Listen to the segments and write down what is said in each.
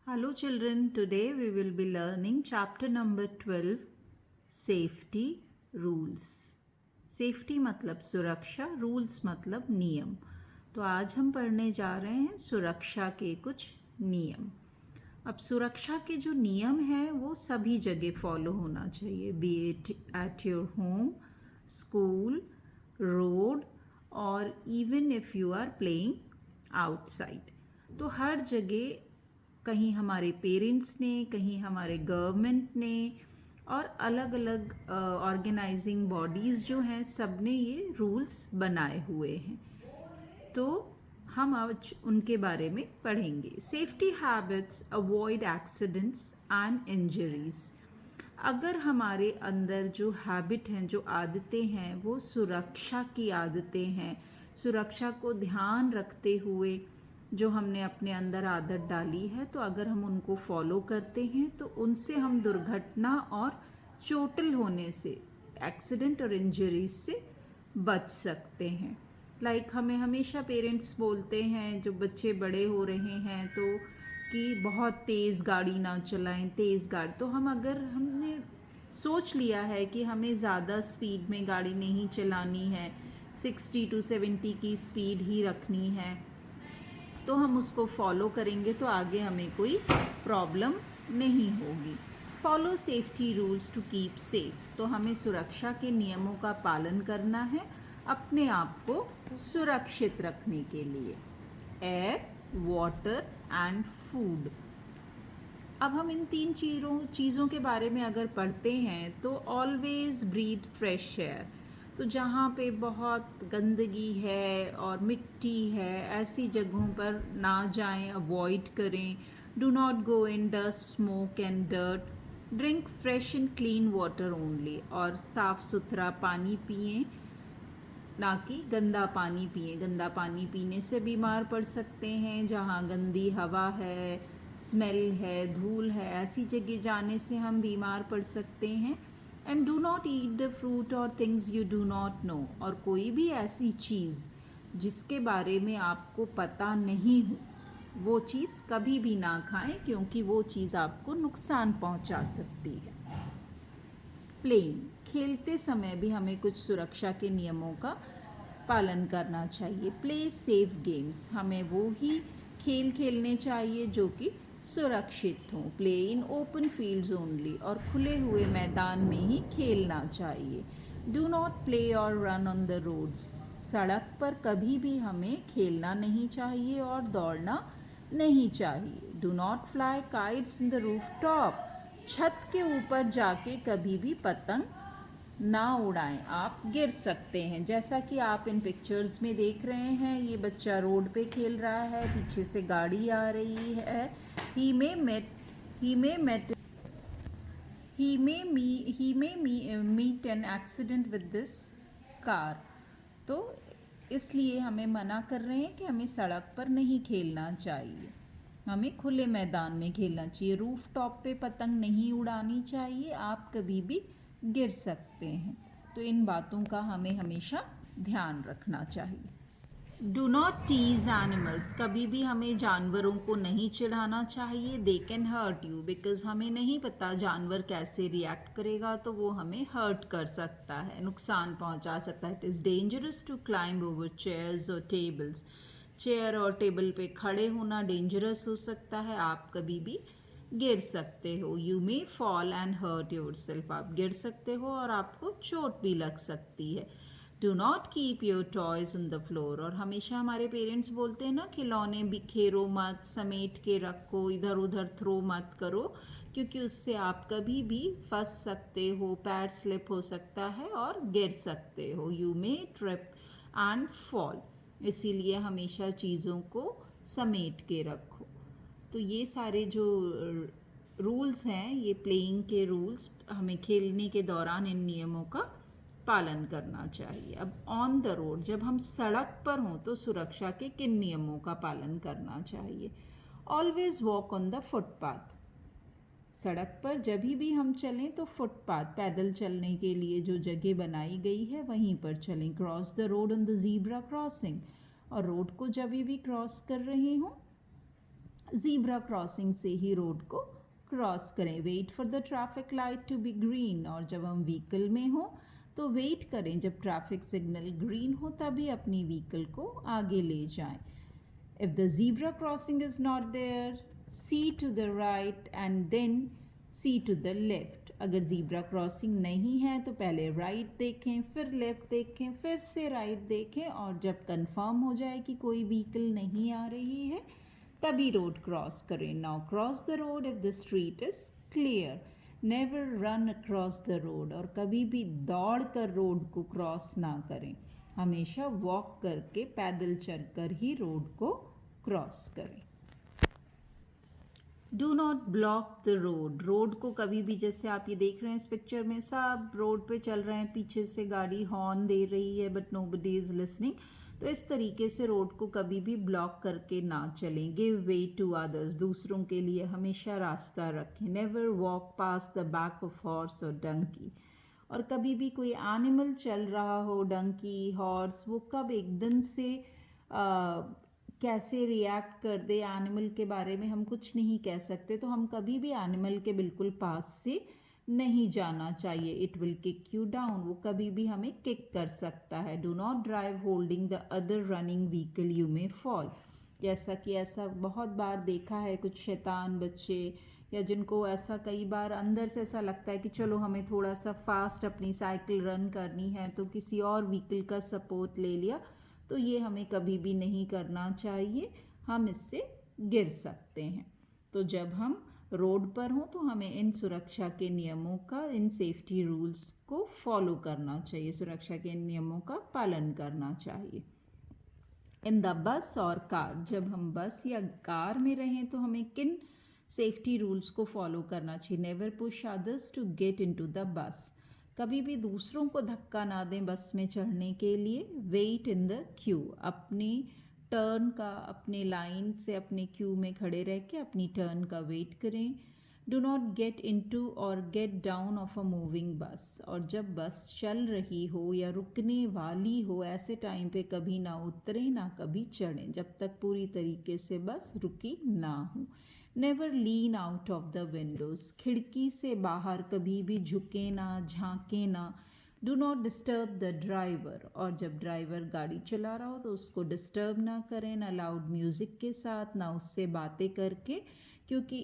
Hello children, today we will be learning chapter number 12 Safety Rules. Safety मतलब सुरक्षा, rules मतलब नियम. तो आज हम पढ़ने जा रहे हैं सुरक्षा के कुछ नियम. अब सुरक्षा के जो नियम हैं वो सभी जगह फॉलो होना चाहिए, be it at your home, school, road और even if you are playing outside. तो हर जगह कहीं हमारे पेरेंट्स ने, कहीं हमारे गवर्नमेंट ने और अलग अलग ऑर्गेनाइजिंग बॉडीज़ जो हैं सब ने ये रूल्स बनाए हुए हैं. तो हम आज उनके बारे में पढ़ेंगे. Safety habits avoid accidents and injuries. अगर हमारे अंदर जो हैबिट हैं, जो आदतें हैं, वो सुरक्षा की आदतें हैं, सुरक्षा को ध्यान रखते हुए जो हमने अपने अंदर आदत डाली है, तो अगर हम उनको फॉलो करते हैं तो उनसे हम दुर्घटना और चोटिल होने से, एक्सीडेंट और इंजरीज से बच सकते हैं. हमें हमेशा पेरेंट्स बोलते हैं जो बच्चे बड़े हो रहे हैं तो कि बहुत तेज़ गाड़ी ना चलाएं, तेज़ गाड़ी. तो हमने सोच लिया है कि हमें ज़्यादा स्पीड में गाड़ी नहीं चलानी है, 60 to 70 की स्पीड ही रखनी है, तो हम उसको फॉलो करेंगे तो आगे हमें कोई प्रॉब्लम नहीं होगी. Follow safety rules to keep safe. तो हमें सुरक्षा के नियमों का पालन करना है अपने आप को सुरक्षित रखने के लिए. Air, water and food. अब हम इन तीन चीज़ों के बारे में अगर पढ़ते हैं तो ऑलवेज़ ब्रीथ फ्रेश एयर. तो जहाँ पे बहुत गंदगी है और मिट्टी है, ऐसी जगहों पर ना जाएं, अवॉइड करें. Do not go in dust, smoke and dirt. Drink fresh and clean water only. और साफ़ सुथरा पानी पिएं, ना कि गंदा पानी पिए. गंदा पानी पीने से बीमार पड़ सकते हैं. जहाँ गंदी हवा है, स्मेल है, धूल है, ऐसी जगह जाने से हम बीमार पड़ सकते हैं. And do not eat the fruit और things you do not know. और कोई भी ऐसी चीज़ जिसके बारे में आपको पता नहीं हो, वो चीज़ कभी भी ना खाएं, क्योंकि वो चीज़ आपको नुकसान पहुंचा सकती है. प्लेइंग. खेलते समय भी हमें कुछ सुरक्षा के नियमों का पालन करना चाहिए. Play safe games. हमें वो ही खेल खेलने चाहिए जो कि सुरक्षित हों. Play in open fields only. और खुले हुए मैदान में ही खेलना चाहिए. डू नॉट प्ले और रन ऑन द रोड्स. सड़क पर कभी भी हमें खेलना नहीं चाहिए और दौड़ना नहीं चाहिए. Do not fly kites in the roof top. छत के ऊपर जाके कभी भी पतंग ना उड़ाएं, आप गिर सकते हैं. जैसा कि आप इन पिक्चर्स में देख रहे हैं, ये बच्चा रोड पे खेल रहा है, पीछे से गाड़ी आ रही है. He may meet an accident with this car. तो इसलिए हमें मना कर रहे हैं कि हमें सड़क पर नहीं खेलना चाहिए, हमें खुले मैदान में खेलना चाहिए. रूफ टॉप पे पतंग नहीं उड़ानी चाहिए, आप कभी भी गिर सकते हैं. तो इन बातों का हमें हमेशा ध्यान रखना चाहिए. Do not tease animals. कभी भी हमें जानवरों को नहीं चिढ़ाना चाहिए. They can hurt you. Because हमें नहीं पता जानवर कैसे रिएक्ट करेगा, तो वो हमें हर्ट कर सकता है, नुकसान पहुंचा सकता है. It is dangerous to climb over chairs और टेबल्स. चेयर और टेबल पे खड़े होना डेंजरस हो सकता है, आप कभी भी गिर सकते हो. You may fall and hurt yourself. आप गिर सकते हो और आपको चोट भी लग सकती है. Do not keep your toys on the floor. और हमेशा हमारे पेरेंट्स बोलते हैं ना, खिलौने बिखेरो मत, समेट के रखो, इधर उधर थ्रो मत करो, क्योंकि उससे आप कभी भी फंस सकते हो, पैर स्लिप हो सकता है और गिर सकते हो. You may trip and fall. इसीलिए हमेशा चीज़ों को समेट के रखो. तो ये सारे जो रूल्स हैं, ये प्लेइंग के रूल्स, हमें खेलने के दौरान इन नियमों का पालन करना चाहिए. अब ऑन द रोड, जब हम सड़क पर हों तो सुरक्षा के किन नियमों का पालन करना चाहिए. Always walk on the footpath. सड़क पर जब भी हम चलें तो फुटपाथ, पैदल चलने के लिए जो जगह बनाई गई है वहीं पर चलें. Cross the road on the zebra crossing. और रोड को जब भी क्रॉस कर रहे हों ज़ीब्रा क्रॉसिंग से ही रोड को क्रॉस करें। Wait for the traffic light to be green, और जब हम व्हीकल में हो तो वेट करें जब ट्रैफिक सिग्नल ग्रीन हो, तभी अपनी व्हीकल को आगे ले जाएं। If the zebra crossing is not there, see to the right and then see to the left. अगर zebra crossing नहीं है तो पहले right देखें, फिर left देखें, फिर से right देखें, और जब कंफर्म हो जाए कि कोई व्हीकल नहीं आ रही है तभी रोड क्रॉस करें। Now cross the road if the street is clear. Never run across the road, और कभी भी दौड़ कर रोड को क्रॉस ना करें। हमेशा वॉक करके, पैदल चलकर ही रोड को क्रॉस करें। Do not block the road. Road को कभी भी, जैसे आप ये देख रहे हैं इस पिक्चर में, सब रोड पे चल रहे हैं, पीछे से गाड़ी हॉर्न दे रही है बट नोबडी इज लिसनिंग। तो इस तरीके से रोड को कभी भी ब्लॉक करके ना चलें। गिव वे टू अदर्स, दूसरों के लिए हमेशा रास्ता रखें। Never walk pass the back of horse और डंकी। और कभी भी कोई एनिमल चल रहा हो, डंकी, हॉर्स, वो कब एकदम से कैसे रिएक्ट कर दे एनिमल के बारे में हम कुछ नहीं कह सकते, तो हम कभी भी एनिमल के बिल्कुल पास से नहीं जाना चाहिए। It will kick you down, वो कभी भी हमें किक कर सकता है। Do not drive holding the other running vehicle, you may fall. जैसा कि ऐसा बहुत बार देखा है, कुछ शैतान बच्चे या जिनको ऐसा कई बार अंदर से ऐसा लगता है कि चलो हमें थोड़ा सा फास्ट अपनी साइकिल रन करनी है, तो किसी और व्हीकल का सपोर्ट ले लिया, तो ये हमें कभी भी नहीं करना चाहिए, हम इससे गिर सकते हैं। तो जब हम रोड पर हों तो हमें इन सुरक्षा के नियमों का, इन सेफ्टी रूल्स को फॉलो करना चाहिए, सुरक्षा के नियमों का पालन करना चाहिए। इन द बस और कार, जब हम बस या कार में रहें तो हमें किन सेफ्टी रूल्स को फॉलो करना चाहिए। Never push others to get into the bus, कभी भी दूसरों को धक्का ना दें बस में चढ़ने के लिए। वेट इन द क्यू, अपने टर्न का, अपने लाइन से अपने क्यू में खड़े रह के अपनी टर्न का वेट करें। डू नॉट गेट इनटू और get down of a moving बस, और जब बस चल रही हो या रुकने वाली हो, ऐसे टाइम पे कभी ना उतरें ना कभी चढ़ें जब तक पूरी तरीके से बस रुकी ना हो। Never lean out of the Windows, खिड़की से बाहर कभी भी झुके ना, झांके ना। Do not disturb the driver, और जब ड्राइवर गाड़ी चला रहा हो तो उसको डिस्टर्ब ना करें, ना लाउड म्यूज़िक के साथ, ना उससे बातें करके, क्योंकि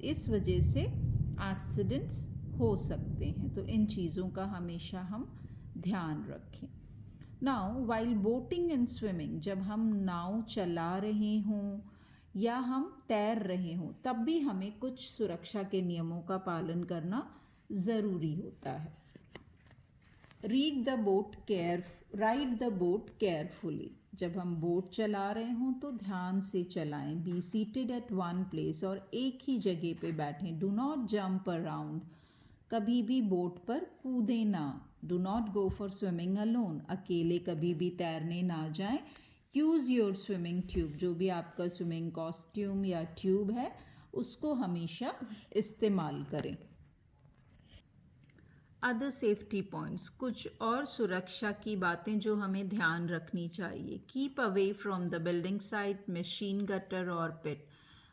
इस वजह से एक्सीडेंट्स हो सकते हैं। तो इन चीज़ों का हमेशा हम ध्यान रखें। Now while boating and swimming, जब हम नाव चला रहे हों या हम तैर रहे हों तब भी हमें कुछ सुरक्षा के नियमों का पालन करना ज़रूरी होता है। राइड द बोट केयरफुली, जब हम बोट चला रहे हों तो ध्यान से चलाएं। Be seated at one place, और एक ही जगह पे बैठें। डू नॉट जंप अराउंड, कभी भी बोट पर कूदें ना। Do not go for swimming alone, अकेले कभी भी तैरने ना जाएं। यूज़ योर स्विमिंग ट्यूब, जो भी आपका स्विमिंग कॉस्ट्यूम या ट्यूब है उसको हमेशा इस्तेमाल करें। अदर सेफ्टी पॉइंट्स, कुछ और सुरक्षा की बातें जो हमें ध्यान रखनी चाहिए। Keep away from the building site, machine gutter और पिट,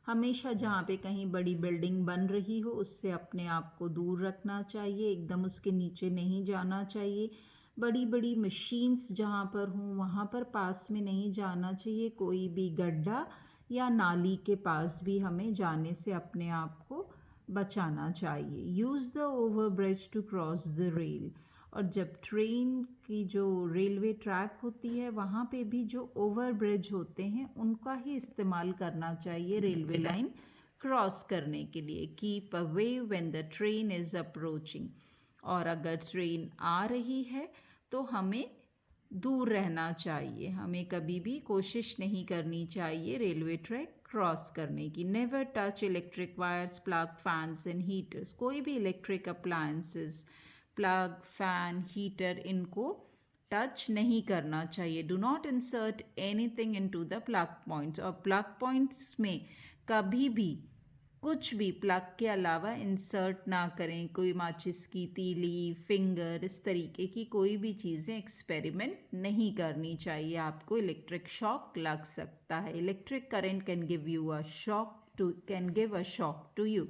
हमेशा जहाँ पे कहीं बड़ी बिल्डिंग बन रही हो उससे अपने आप को दूर रखना चाहिए, एकदम उसके नीचे नहीं जाना चाहिए। बड़ी बड़ी मशीन्स जहाँ पर हों वहाँ पर पास में नहीं जाना चाहिए। कोई भी गड्ढा या नाली के पास भी हमें जाने से अपने आप को बचाना चाहिए। Use the over bridge to cross the rail, और जब ट्रेन की जो रेलवे ट्रैक होती है वहाँ पे भी जो ओवर ब्रिज होते हैं उनका ही इस्तेमाल करना चाहिए रेलवे लाइन क्रॉस करने के लिए। Keep away when the train is approaching, और अगर ट्रेन आ रही है तो हमें दूर रहना चाहिए, हमें कभी भी कोशिश नहीं करनी चाहिए रेलवे ट्रैक क्रॉस करने की। Never touch electric wires, plug, fans and heaters, कोई भी electric appliances, plug, fan, heater, इनको टच नहीं करना चाहिए। Do not insert anything into the plug points, और प्लग पॉइंट्स में कभी भी कुछ भी प्लग के अलावा इंसर्ट ना करें। कोई माचिस की तीली, फिंगर, इस तरीके की कोई भी चीज़ें एक्सपेरिमेंट नहीं करनी चाहिए। आपको इलेक्ट्रिक शॉक लग सकता है। Electric current can give a shock to you.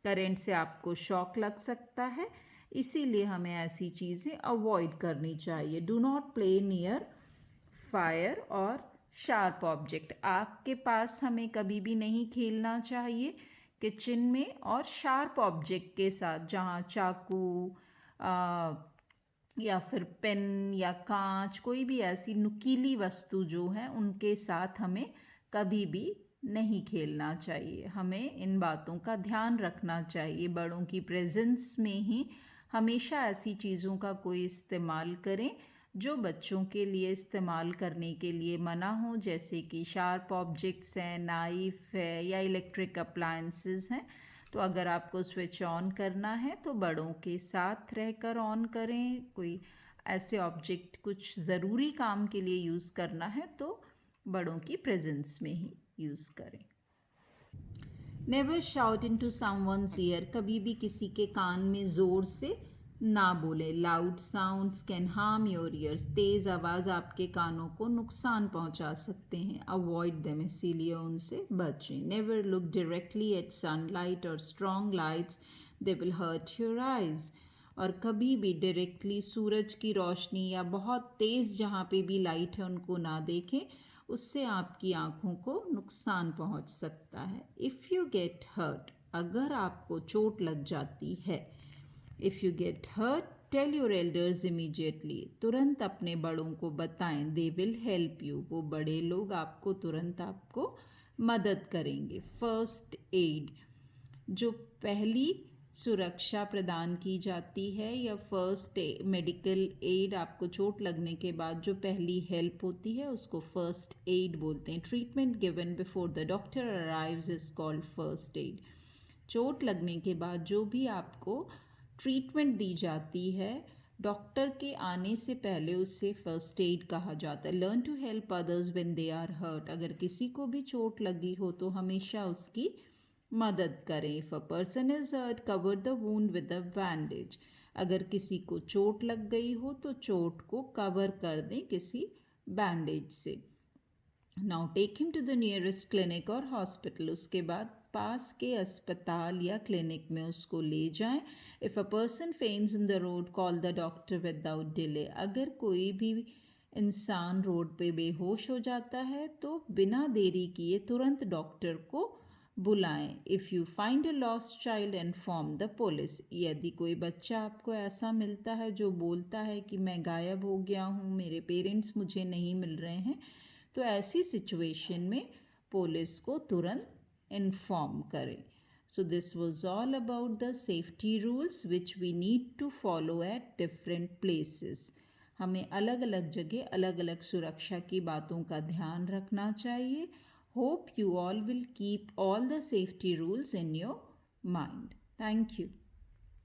Current से आपको शॉक लग सकता है, इसीलिए हमें ऐसी चीज़ें अवॉइड करनी चाहिए। Do not play near fire और शार्प ऑब्जेक्ट। आग के पास हमें कभी भी नहीं खेलना चाहिए किचन में, और शार्प ऑब्जेक्ट के साथ जहाँ चाकू या फिर पेन या कांच, कोई भी ऐसी नुकीली वस्तु जो है उनके साथ हमें कभी भी नहीं खेलना चाहिए। हमें इन बातों का ध्यान रखना चाहिए। बड़ों की प्रेजेंस में ही हमेशा ऐसी चीज़ों का कोई इस्तेमाल करें जो बच्चों के लिए इस्तेमाल करने के लिए मना हो, जैसे कि शार्प ऑब्जेक्ट्स हैं, नाइफ है या इलेक्ट्रिक अप्लायंसेस हैं। तो अगर आपको स्विच ऑन करना है तो बड़ों के साथ रहकर ऑन करें। कोई ऐसे ऑब्जेक्ट कुछ ज़रूरी काम के लिए यूज़ करना है तो बड़ों की प्रेजेंस में ही यूज़ करें। Never shout into someone's ear. कभी भी किसी के कान में ज़ोर से ना बोले। Loud sounds can harm your ears. तेज़ आवाज़ आपके कानों को नुकसान पहुंचा सकते हैं। अवॉइड देम, इसीलिए उनसे बचें। Never look directly at sunlight और strong lights, they will hurt your eyes. और कभी भी डायरेक्टली सूरज की रोशनी या बहुत तेज़ जहाँ पे भी लाइट है उनको ना देखें, उससे आपकी आँखों को नुकसान पहुँच सकता है। इफ़ यू गेट हर्ट, अगर आपको चोट लग जाती है, if you get hurt tell your elders immediately. तुरंत अपने बड़ों को बताएं। दे विल हेल्प यू, वो बड़े लोग आपको तुरंत आपको मदद करेंगे। फर्स्ट एड, जो पहली सुरक्षा प्रदान की जाती है या फर्स्ट मेडिकल एड, आपको चोट लगने के बाद जो पहली हेल्प होती है उसको फर्स्ट एड बोलते हैं। Treatment given before the doctor arrives is called first aid. चोट लगने के बाद जो भी आपको ट्रीटमेंट दी जाती है डॉक्टर के आने से पहले, उससे फर्स्ट एड कहा जाता है। Learn to help others when they are hurt. अगर किसी को भी चोट लगी हो तो हमेशा उसकी मदद करें। If a person is hurt cover the wound with a bandage. अगर किसी को चोट लग गई हो तो चोट को कवर कर दें किसी बैंडेज से। Now take him to the nearest clinic और हॉस्पिटल। उसके बाद पास के अस्पताल या क्लिनिक में उसको ले जाएं। If a person फेंट्स in the road call the doctor without delay. अगर कोई भी इंसान रोड पे बेहोश हो जाता है तो बिना देरी किए तुरंत डॉक्टर को बुलाएं। If you find a lost child inform the police. यदि कोई बच्चा आपको ऐसा मिलता है जो बोलता है कि मैं गायब हो गया हूँ, मेरे पेरेंट्स मुझे नहीं मिल रहे हैं, तो ऐसी सिचुएशन में पुलिस को तुरंत इन्फॉर्म करें। So this was all about the safety rules which we need to follow at different places. हमें अलग अलग जगह अलग अलग सुरक्षा की बातों का ध्यान रखना चाहिए। Hope you all will keep all the safety rules in your mind. Thank you.